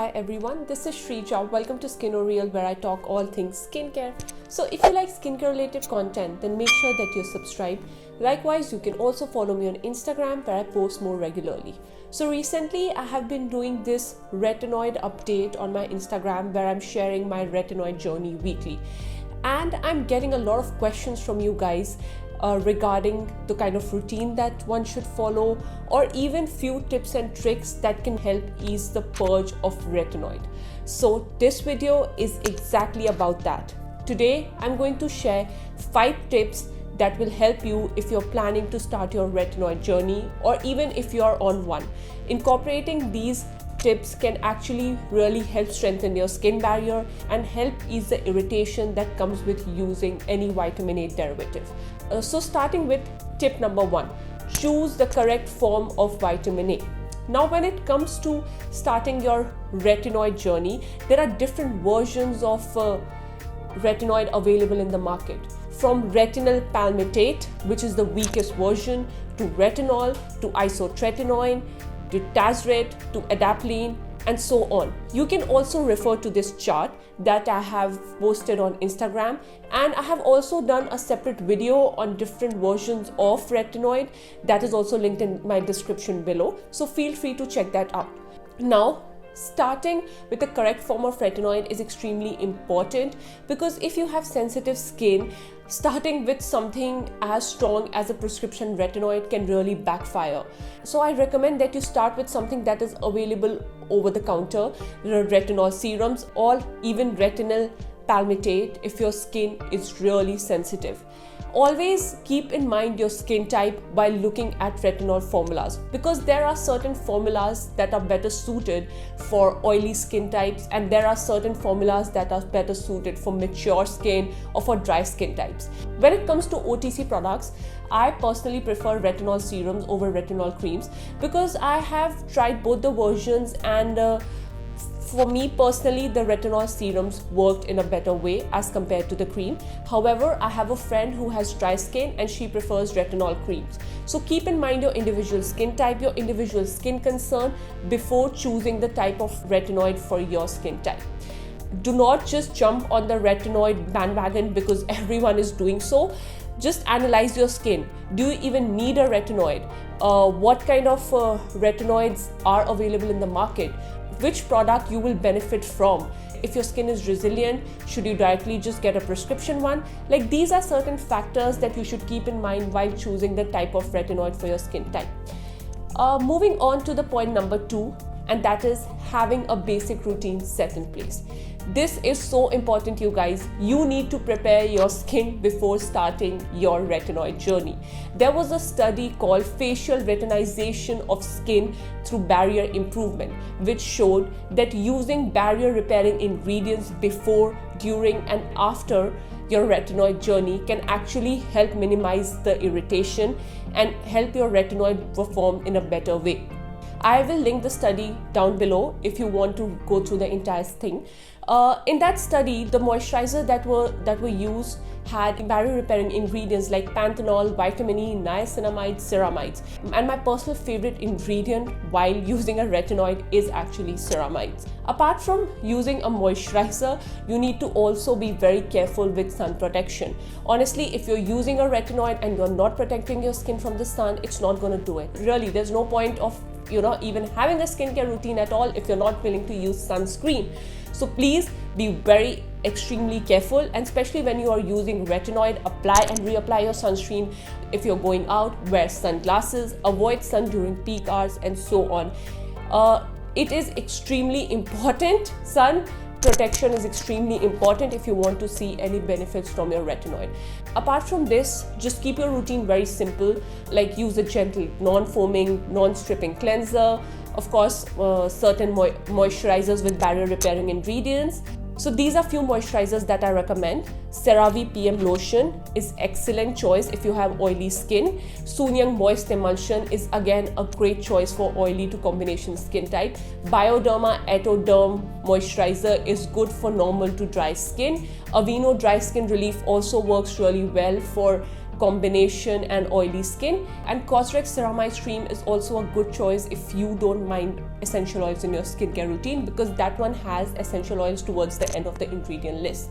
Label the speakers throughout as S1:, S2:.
S1: Hi everyone, this is Shrija. Welcome to Skin Real, where I talk all things skincare. So if you like skincare related content, then make sure that you're subscribed. Likewise, you can also follow me on Instagram, where I post more regularly. So recently I have been doing this retinoid update on my Instagram, where I'm sharing my retinoid journey weekly. And I'm getting a lot of questions from you guys regarding the kind of routine that one should follow, or even few tips and tricks that can help ease the purge of retinoid. So this video is exactly about that. Today I'm going to share 5 tips that will help you if you're planning to start your retinoid journey, or even if you're on one. Incorporating these tips can actually really help strengthen your skin barrier and help ease the irritation that comes with using any vitamin A derivative. So starting with tip number 1, choose the correct form of vitamin A. Now when it comes to starting your retinoid journey, there are different versions of retinoid available in the market. From retinol palmitate, which is the weakest version, to retinol, to isotretinoin, to Tazred, to adapalene, and so on. You can also refer to this chart that I have posted on Instagram, and I have also done a separate video on different versions of retinoid that is also linked in my description below, so feel free to check that out. Now, starting with the correct form of retinoid is extremely important, because if you have sensitive skin, starting with something as strong as a prescription retinoid can really backfire. So I recommend that you start with something that is available over the counter, retinol serums, or even retinol palmitate if your skin is really sensitive. Always keep in mind your skin type while looking at retinol formulas, because there are certain formulas that are better suited for oily skin types, and there are certain formulas that are better suited for mature skin or for dry skin types. When it comes to OTC products, I personally prefer retinol serums over retinol creams, because I have tried both the versions, and for me personally, the retinol serums worked in a better way as compared to the cream. However, I have a friend who has dry skin and she prefers retinol creams. So keep in mind your individual skin type, your individual skin concern before choosing the type of retinoid for your skin type. Do not just jump on the retinoid bandwagon because everyone is doing so. Just analyze your skin. Do you even need a retinoid? What kind of retinoids are available in the market? Which product you will benefit from? If your skin is resilient, should you directly just get a prescription one? Like, these are certain factors that you should keep in mind while choosing the type of retinoid for your skin type. Moving on to the point number 2, and that is having a basic routine set in place. This is so important, you guys. You need to prepare your skin before starting your retinoid journey. There was a study called Facial Retinization of Skin through Barrier Improvement, which showed that using barrier repairing ingredients before, during, and after your retinoid journey can actually help minimize the irritation and help your retinoid perform in a better way. I will link the study down below if you want to go through the entire thing. In that study, the moisturizer that were used had barrier repairing ingredients like panthenol, vitamin E, niacinamide, ceramides. And my personal favorite ingredient while using a retinoid is actually ceramides. Apart from using a moisturizer, you need to also be very careful with sun protection. Honestly, if you're using a retinoid and you're not protecting your skin from the sun, it's not going to do it. Really, there's no point of even having a skincare routine at all if you're not willing to use sunscreen. So please be very extremely careful, and especially when you are using retinoid, apply and reapply your sunscreen. If you're going out, wear sunglasses, avoid sun during peak hours, and so on. It is extremely important. Sun protection is extremely important if you want to see any benefits from your retinoid. Apart from this, just keep your routine very simple, like use a gentle non-foaming, non-stripping cleanser. Of course, certain moisturizers with barrier repairing ingredients. So these are few moisturizers that I recommend. CeraVe PM Lotion is excellent choice if you have oily skin. SOONJUNG Moist Emulsion is again a great choice for oily to combination skin type. Bioderma Etoderm Moisturizer is good for normal to dry skin. Aveeno Dry Skin Relief also works really well for combination and oily skin. And COSRX Ceramide Stream is also a good choice if you don't mind essential oils in your skincare routine, because that one has essential oils towards the end of the ingredient list.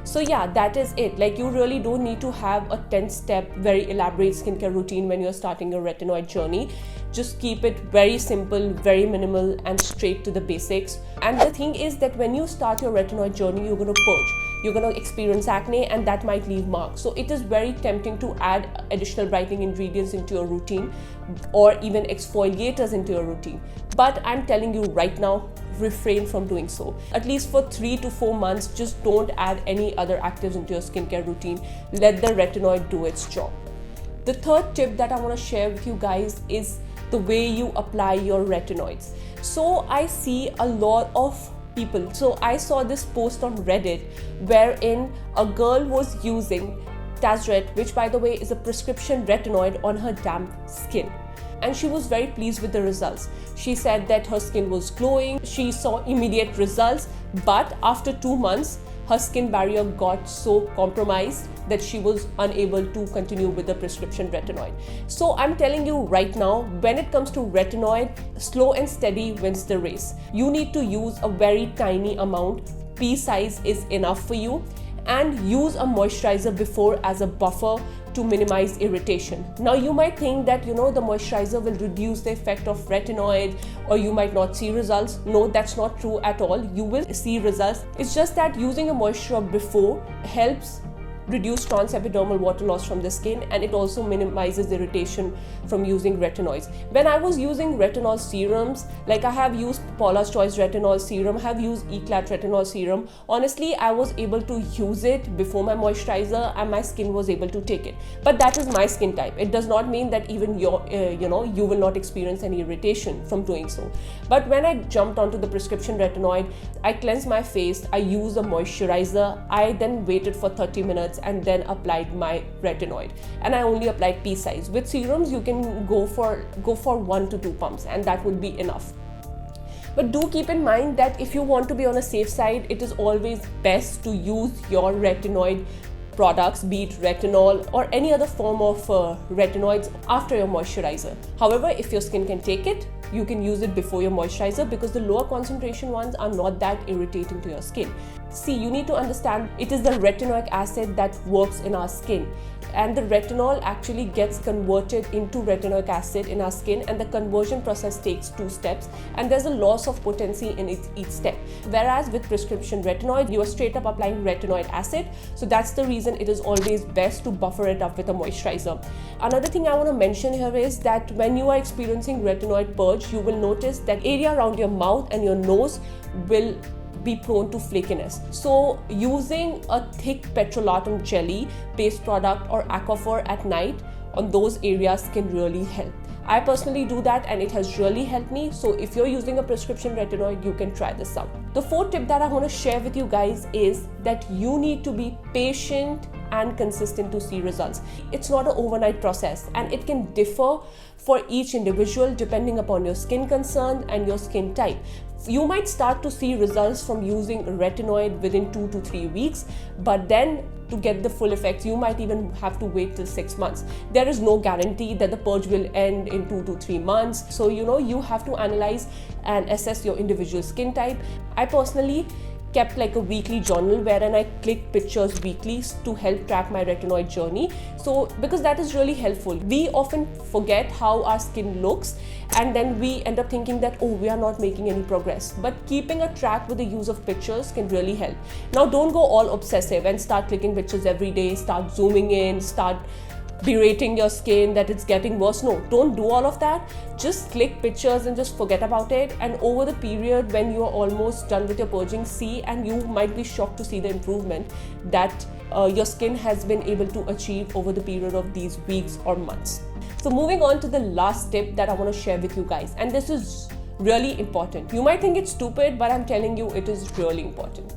S1: So yeah, that is it. Like, you really don't need to have a 10-step very elaborate skincare routine when you're starting your retinoid journey. Just keep it very simple, very minimal, and straight to the basics. And the thing is that when you start your retinoid journey, you're going to purge, you're going to experience acne, and that might leave marks. So it is very tempting to add additional brightening ingredients into your routine, or even exfoliators into your routine. But I'm telling you right now, refrain from doing so. At least for 3 to 4 months, just don't add any other actives into your skincare routine. Let the retinoid do its job. The third tip that I want to share with you guys is the way you apply your retinoids. So I see a lot of people. So I saw this post on Reddit wherein a girl was using touted, which by the way is a prescription retinoid, on her damp skin. And she was very pleased with the results. She said that her skin was glowing, she saw immediate results, but after 2 months, her skin barrier got so compromised that she was unable to continue with the prescription retinoid. So I'm telling you right now, when it comes to retinoid, slow and steady wins the race. You need to use a very tiny amount. Pea size is enough for you. And use a moisturizer before as a buffer to minimize irritation. Now you might think that the moisturizer will reduce the effect of retinoid, or you might not see results. No, that's not true at all. You will see results. It's just that using a moisturizer before helps reduce transepidermal water loss from the skin, and it also minimizes irritation from using retinoids. When I was using retinol serums, like I have used Paula's Choice retinol serum, I have used ETUDE retinol serum, honestly I was able to use it before my moisturizer and my skin was able to take it. But that is my skin type. It does not mean that even your you will not experience any irritation from doing so. But when I jumped onto the prescription retinoid, I cleansed my face, I used a moisturizer, I then waited for 30 minutes and then applied my retinoid, and I only applied pea size. With serums you can go for 1 to 2 pumps, and that would be enough. But do keep in mind that if you want to be on a safe side, it is always best to use your retinoid products, be it retinol or any other form of retinoids, after your moisturizer. However, if your skin can take it, you can use it before your moisturizer, because the lower concentration ones are not that irritating to your skin. See, you need to understand, it is the retinoic acid that works in our skin, and the retinol actually gets converted into retinoic acid in our skin, and the conversion process takes 2 steps, and there's a loss of potency in each step. Whereas with prescription retinoid, you are straight up applying retinoid acid, so that's the reason it is always best to buffer it up with a moisturizer. Another thing I want to mention here is that when you are experiencing retinoid purge, you will notice that area around your mouth and your nose will be prone to flakiness. So using a thick petrolatum jelly based product or aquaphor at night on those areas can really help. I personally do that and it has really helped me. So if you're using a prescription retinoid, you can try this out. The fourth tip that I want to share with you guys is that you need to be patient and consistent to see results. It's not an overnight process, and it can differ for each individual depending upon your skin concern and your skin type. You might start to see results from using retinoid within 2 to 3 weeks, but then to get the full effects, you might even have to wait till 6 months. There is no guarantee that the purge will end in 2 to 3 months. So, you have to analyze and assess your individual skin type. I personally kept like a weekly journal wherein I click pictures weekly to help track my retinoid journey. So because that is really helpful. We often forget how our skin looks, and then we end up thinking that, oh, we are not making any progress. But keeping a track with the use of pictures can really help. Now don't go all obsessive and start clicking pictures every day, start zooming in, start berating your skin that it's getting worse. No, don't do all of that. Just click pictures and just forget about it. And over the period when you are almost done with your purging, see, and you might be shocked to see the improvement that your skin has been able to achieve over the period of these weeks or months. So moving on to the last tip that I want to share with you guys, and this is really important. You might think it's stupid, but I'm telling you it is really important.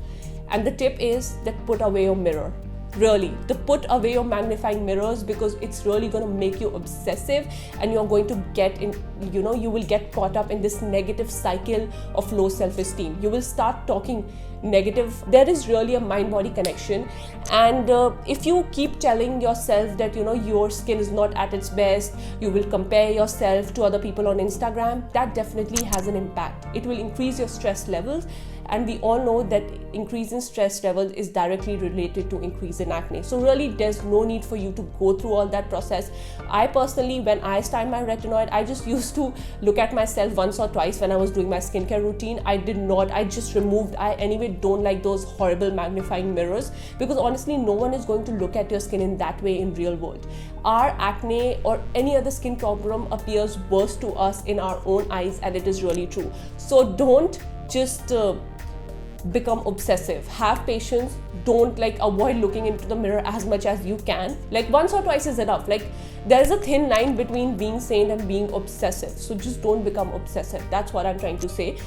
S1: And the tip is that put away your mirror. Really, to put away your magnifying mirrors, because it's really going to make you obsessive and you're going to get in you will get caught up in this negative cycle of low self-esteem. You will start talking negative. There is really a mind-body connection, and if you keep telling yourself that your skin is not at its best, you will compare yourself to other people on Instagram, that definitely has an impact. It will increase your stress levels, and we all know that increase in stress levels is directly related to increase in acne. So really there's no need for you to go through all that process. I personally, when I started my retinoid, I just used to look at myself once or twice when I was doing my skincare routine. I just removed. I anyway don't like those horrible magnifying mirrors, because honestly no one is going to look at your skin in that way in real world. Our acne or any other skin problem appears worse to us in our own eyes, and it is really true. So don't just become obsessive. Have patience. Don't avoid looking into the mirror as much as you can. Once or twice is enough. There is a thin line between being sane and being obsessive, so just don't become obsessive. That's what I'm trying to say.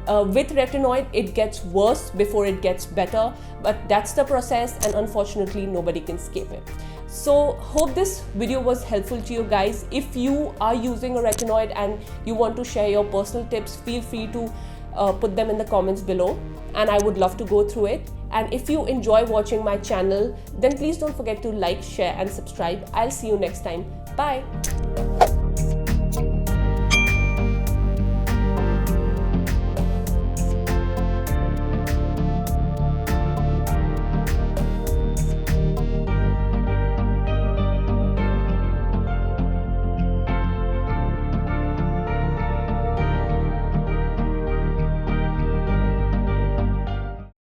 S1: With retinoid, it gets worse before it gets better, but that's the process, and unfortunately nobody can escape it. So hope this video was helpful to you guys. If you are using a retinoid and you want to share your personal tips, feel free to put them in the comments below, and I would love to go through it. And if you enjoy watching my channel, then please don't forget to like, share and subscribe. I'll see you next time. Bye.